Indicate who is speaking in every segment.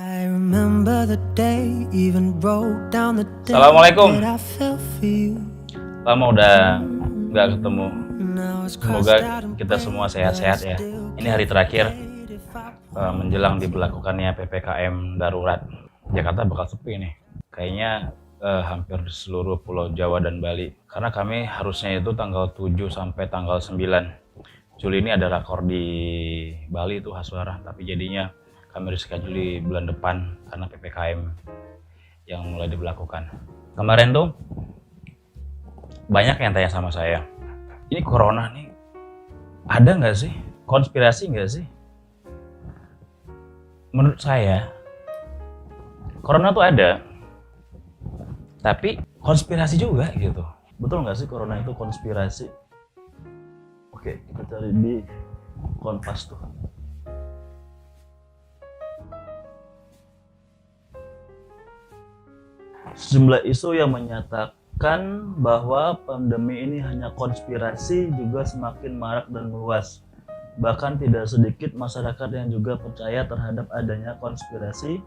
Speaker 1: I remember the day, even wrote down the day
Speaker 2: Assalamualaikum.
Speaker 1: that I fell for you.
Speaker 2: Lama udah nggak ketemu.
Speaker 1: Now it's
Speaker 2: Semoga
Speaker 1: crossed out and
Speaker 2: kita semua sehat-sehat ya. Ini hari terakhir menjelang diberlakukannya PPKM darurat. Jakarta bakal sepi nih. Kayaknya hampir di seluruh Pulau Jawa dan Bali. Karena kami harusnya itu tanggal 7 sampai tanggal 9 Juli ini ada rakor di Bali itu Haswara. Tapi jadinya kami reschedule di bulan depan karena PPKM yang mulai diberlakukan. Kemarin tuh banyak yang tanya sama saya, ini corona nih ada nggak sih? Konspirasi nggak sih? Menurut saya, corona tuh ada, tapi konspirasi juga gitu. Betul nggak sih corona itu konspirasi? Oke, kita cari di Kompas tuh. Sejumlah isu yang menyatakan bahwa pandemi ini hanya konspirasi juga semakin marak dan meluas. Bahkan tidak sedikit masyarakat yang juga percaya terhadap adanya konspirasi,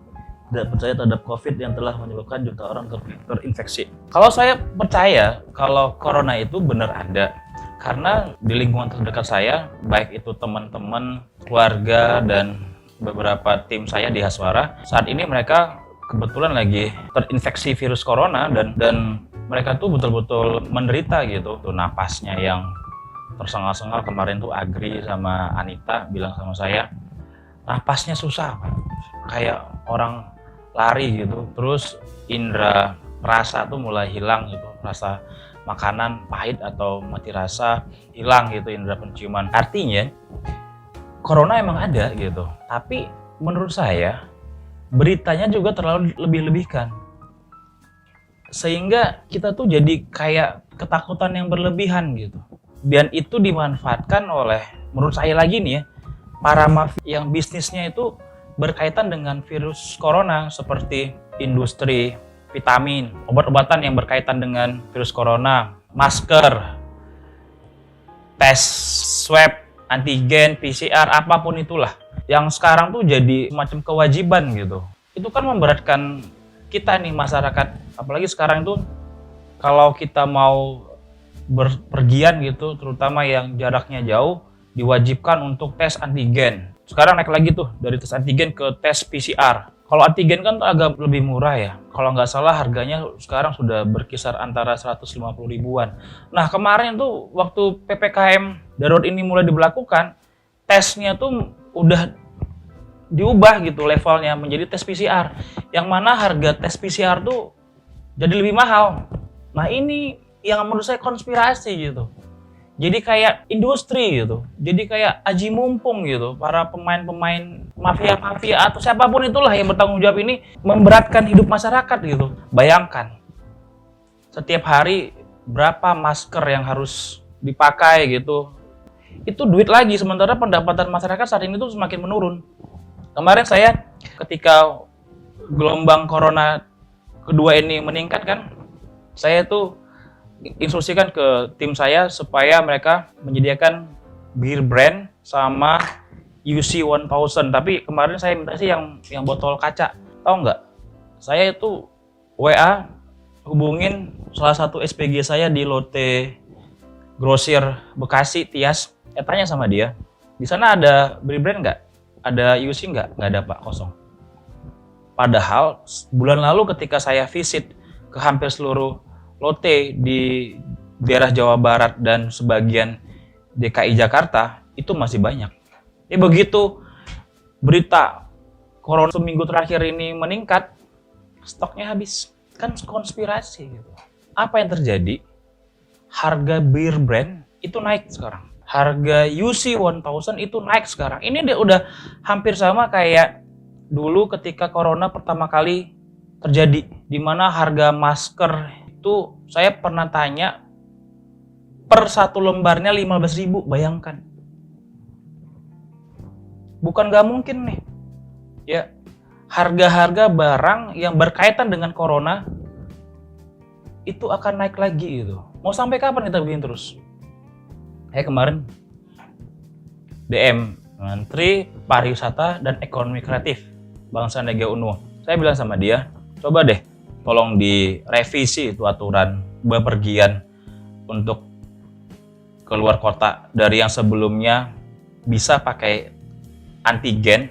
Speaker 2: tidak percaya terhadap COVID yang telah menyebabkan juta orang terinfeksi. Kalau saya percaya kalau corona itu benar ada, karena di lingkungan terdekat saya, baik itu teman-teman, keluarga, dan beberapa tim saya di Haswara, saat ini mereka kebetulan lagi terinfeksi virus corona dan mereka tuh betul-betul menderita gitu. Tuh napasnya yang tersengal-sengal. Kemarin tuh Agri sama Anita bilang sama saya, napasnya susah, kayak orang lari gitu. Terus indera rasa tuh mulai hilang gitu, rasa makanan pahit atau mati rasa hilang gitu, indera penciuman. Artinya corona emang ada gitu, tapi menurut saya beritanya juga terlalu lebih-lebihkan. Sehingga kita tuh jadi kayak ketakutan yang berlebihan gitu. Dan itu dimanfaatkan oleh, menurut saya lagi nih ya, para mafia yang bisnisnya itu berkaitan dengan virus corona, seperti industri vitamin, obat-obatan yang berkaitan dengan virus corona, masker, tes swab, antigen, PCR, apapun itulah. Yang sekarang tuh jadi semacam kewajiban gitu. Itu kan memberatkan kita nih masyarakat. Apalagi sekarang tuh kalau kita mau berpergian gitu, terutama yang jaraknya jauh, diwajibkan untuk tes antigen. Sekarang naik lagi tuh dari tes antigen ke tes PCR. Kalau antigen kan agak lebih murah ya. Kalau nggak salah harganya sekarang sudah berkisar antara 150 ribuan. Nah kemarin tuh waktu PPKM darurat ini mulai diberlakukan, tesnya tuh udah diubah gitu levelnya menjadi tes PCR, yang mana harga tes PCR tuh jadi lebih mahal. Nah ini yang menurut saya konspirasi gitu. Jadi kayak industri gitu, jadi kayak aji mumpung gitu. Para pemain-pemain mafia-mafia atau siapapun itulah yang bertanggung jawab ini memberatkan hidup masyarakat gitu. Bayangkan setiap hari berapa masker yang harus dipakai gitu. Itu duit lagi, sementara pendapatan masyarakat saat ini tuh semakin menurun. Kemarin saya ketika gelombang corona kedua ini meningkat kan, saya tuh instruksikan ke tim saya supaya mereka menyediakan beer brand sama UC 1000. Tapi kemarin saya minta sih yang botol kaca. Tahu nggak? Saya itu WA hubungin salah satu SPG saya di Lotte Grosir Bekasi, Tias. Tanya sama dia, di sana ada beer brand nggak? Ada UC nggak? Nggak ada Pak, kosong. Padahal bulan lalu ketika saya visit ke hampir seluruh Lotte di daerah Jawa Barat dan sebagian DKI Jakarta, itu masih banyak. Begitu berita corona seminggu terakhir ini meningkat, stoknya habis. Kan konspirasi gitu. Apa yang terjadi? Harga beer brand itu naik sekarang. Harga UC 1000 itu naik sekarang. Ini dia udah hampir sama kayak dulu ketika corona pertama kali terjadi, di mana harga masker itu saya pernah tanya per satu lembarnya 15.000, bayangkan. Bukan nggak mungkin nih ya, harga-harga barang yang berkaitan dengan corona itu akan naik lagi gitu. Mau sampai kapan kita begini terus? Kemarin DM Menteri Pariwisata dan Ekonomi Kreatif Bang Sandiaga Uno. Saya bilang sama dia, coba deh tolong direvisi itu aturan bepergian untuk keluar kota dari yang sebelumnya bisa pakai antigen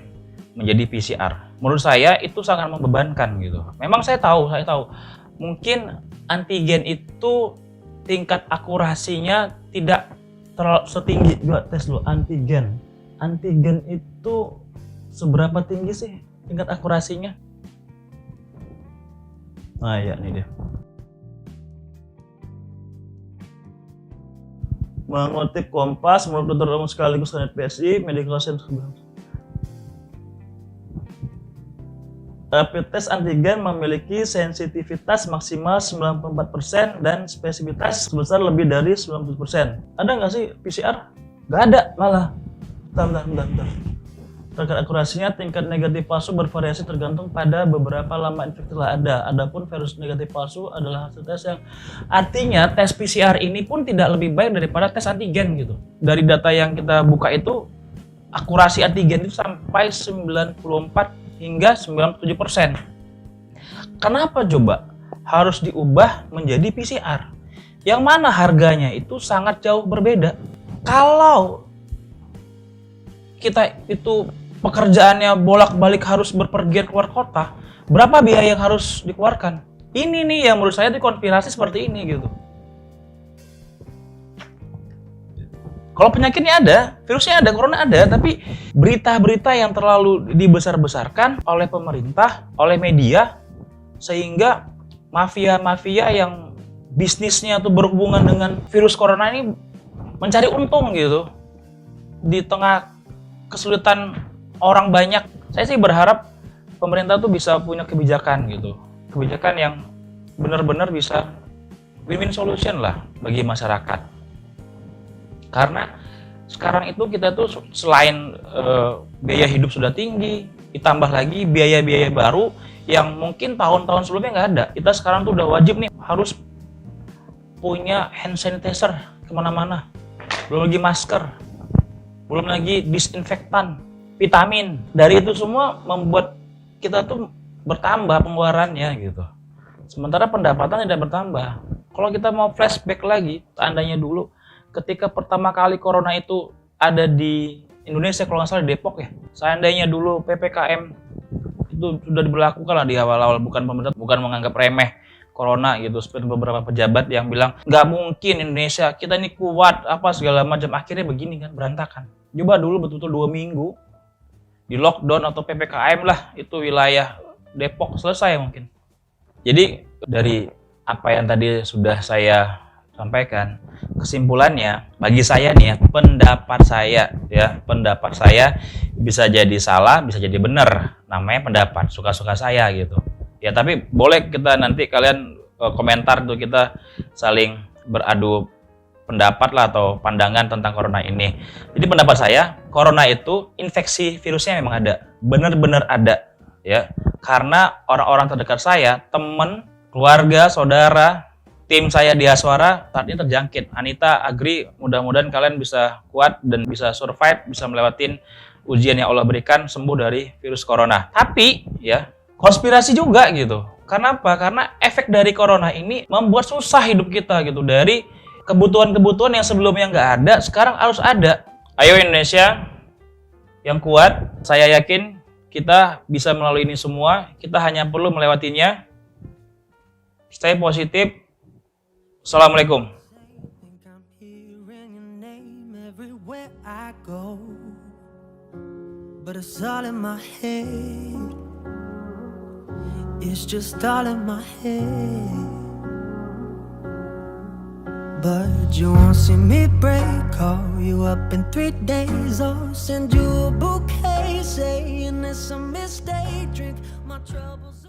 Speaker 2: menjadi PCR. Menurut saya itu sangat membebankan gitu. Memang saya tahu mungkin antigen itu tingkat akurasinya tidak terlalu setinggi. Gua tes dulu antigen. Antigen itu seberapa tinggi sih tingkat akurasinya? Nah ya, ini dia. Mengutip Kompas, menurut Dr. Umum sekaligus Kanit PSI, Medical Center. Rapid test antigen memiliki sensitivitas maksimal 94% dan spesifitas sebesar lebih dari 90%. Ada nggak sih PCR? Nggak ada malah. Bentar. Terkait akurasinya, tingkat negatif palsu bervariasi tergantung pada beberapa lama infeksi telah ada. Adapun virus negatif palsu adalah hasil tes yang artinya tes PCR ini pun tidak lebih baik daripada tes antigen gitu. Dari data yang kita buka itu, akurasi antigen itu sampai 94 hingga 97%. Kenapa coba harus diubah menjadi PCR? Yang mana harganya itu sangat jauh berbeda. Kalau kita itu pekerjaannya bolak-balik harus berpergian keluar kota, berapa biaya yang harus dikeluarkan? Ini nih yang menurut saya itu konspirasi seperti ini gitu. Kalau penyakitnya ada, virusnya ada, corona ada, tapi berita-berita yang terlalu dibesar-besarkan oleh pemerintah, oleh media, sehingga mafia-mafia yang bisnisnya tuh berhubungan dengan virus corona ini mencari untung gitu. Di tengah kesulitan orang banyak, saya sih berharap pemerintah tuh bisa punya kebijakan gitu. Kebijakan yang benar-benar bisa win-win solution lah bagi masyarakat. Karena sekarang itu kita tuh selain biaya hidup sudah tinggi, ditambah lagi biaya-biaya baru yang mungkin tahun-tahun sebelumnya nggak ada. Kita sekarang tuh udah wajib nih harus punya hand sanitizer kemana-mana. Belum lagi masker, belum lagi disinfektan, vitamin. Dari itu semua membuat kita tuh bertambah pengeluarannya gitu. Sementara pendapatan tidak bertambah. Kalau kita mau flashback lagi, seandainya dulu ketika pertama kali corona itu ada di Indonesia, kalau nggak salah di Depok ya. Seandainya dulu PPKM itu sudah diberlakukan lah di awal-awal, bukan pemerintah, bukan menganggap remeh corona gitu. Seperti beberapa pejabat yang bilang nggak mungkin Indonesia kita ini kuat apa segala macam, akhirnya begini kan, berantakan. Coba dulu betul-betul 2 minggu di lockdown atau PPKM lah, itu wilayah Depok selesai mungkin. Jadi dari apa yang tadi sudah saya sampaikan, kesimpulannya bagi saya nih ya, pendapat saya bisa jadi salah, bisa jadi benar. Namanya pendapat, suka-suka saya gitu. Ya tapi boleh kita nanti kalian komentar tuh, kita saling beradu pendapat lah atau pandangan tentang corona ini. Jadi pendapat saya, corona itu infeksi virusnya memang ada, benar-benar ada ya. Karena orang-orang terdekat saya, teman, keluarga, saudara, tim saya di Aswara saat ini terjangkit. Anita, Agri, mudah-mudahan kalian bisa kuat dan bisa survive, bisa melewatin ujian yang Allah berikan, sembuh dari virus corona. Tapi ya, konspirasi juga gitu. Karena apa? Karena efek dari corona ini membuat susah hidup kita gitu. Dari kebutuhan-kebutuhan yang sebelumnya nggak ada, sekarang harus ada. Ayo Indonesia yang kuat, saya yakin kita bisa melalui ini semua. Kita hanya perlu melewatinya. Stay positif. Assalamualaikum.
Speaker 1: But it's all in my head. It's just all in my head. But you won't see me break. Call you up in 3 days or send you a bouquet saying it's a mistake. Drink my troubles.